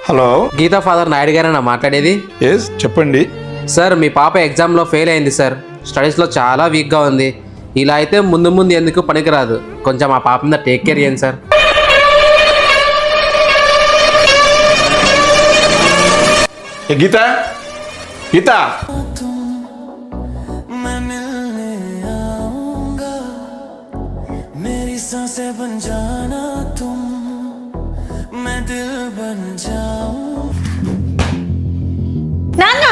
Hello, Gita father Naidu గారేనా మాట్లాడేది? Yes చెప్పండి. సార్, మీ పాప ఎగ్జామ్లో ఫెయిల్ అయింది సార్. స్టడీస్లో చాలా వీక్గా ఉంది. ఇలా అయితే ముందు ముందు ఎందుకు పనికిరాదు. కొంచెం ఆ పాప మీద టేక్ కేర్ చేయండి సార్. ఏ గీత, గీత, मेरी सांसें बन जाना तुम, मैं दिल बन जाऊं. నాన్న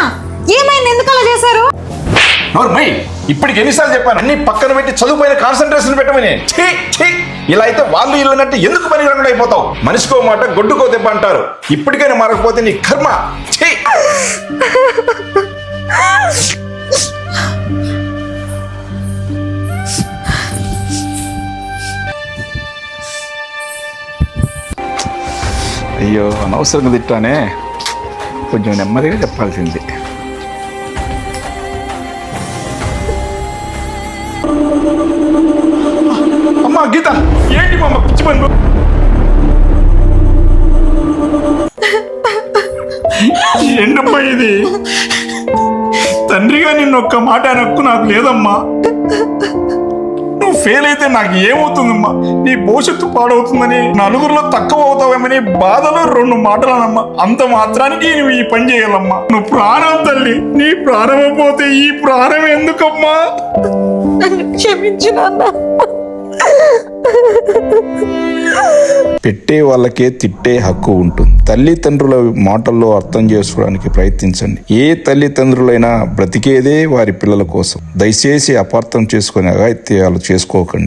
ఏమైంది? ఎందుకు అలా చేశారు? మై ఇప్పటికి ఎన్నిసార్లు చెప్పాను అన్ని పక్కన పెట్టి చదువుపైన కాన్సన్ట్రేషన్ పెట్టమని. ఛీ, ఛీ, ఇలా అయితే వాళ్ళు ఇల్లు అన్నట్టు ఎందుకు పని రాకుండా అయిపోతావు? మనిషికో మాట గొడ్డుకో దెబ్బ అంటారు. ఇప్పటికైనా మారకపోతే నీ కర్మ. ఛీ. అయ్యో, అనవసరంగా తిట్టానే. కొంచెం నెమ్మదిగా చెప్పాల్సింది. అమ్మా గీత, ఏంటి మా అమ్మ పిచ్చి పనులు? ఏంటమ్మా ఇది? తండ్రిగా నిన్ను ఒక్క మాట అనక్కు నాకు లేదమ్మా. నువ్వు ఫెయిల్ అయితే నాకు ఏమవుతుందమ్మా? నీ భవిష్యత్తు పాడవుతుందని, నలుగురిలో తక్కువ అవుతావేమని బాధలో 2 మాటలనమ్మా. అంత మాత్రానికి నువ్వు ఈ పని చేయాలమ్మా. నువ్వు ప్రాణం తల్లి, నీ ప్రాణం పోతే ఈ ప్రాణం ఎందుకమ్మా? క్షమించు నాన్న. పెట్టే వాళ్ళకే తిట్టే హక్కు ఉంటుంది. తల్లిదండ్రుల మాటల్లో అర్థం చేసుకోవడానికి ప్రయత్నించండి. ఏ తల్లిదండ్రులైనా బ్రతికేదే వారి పిల్లల కోసం. దయచేసి అపార్థం చేసుకునే అఘాయిత్యాలు చేసుకోకండి.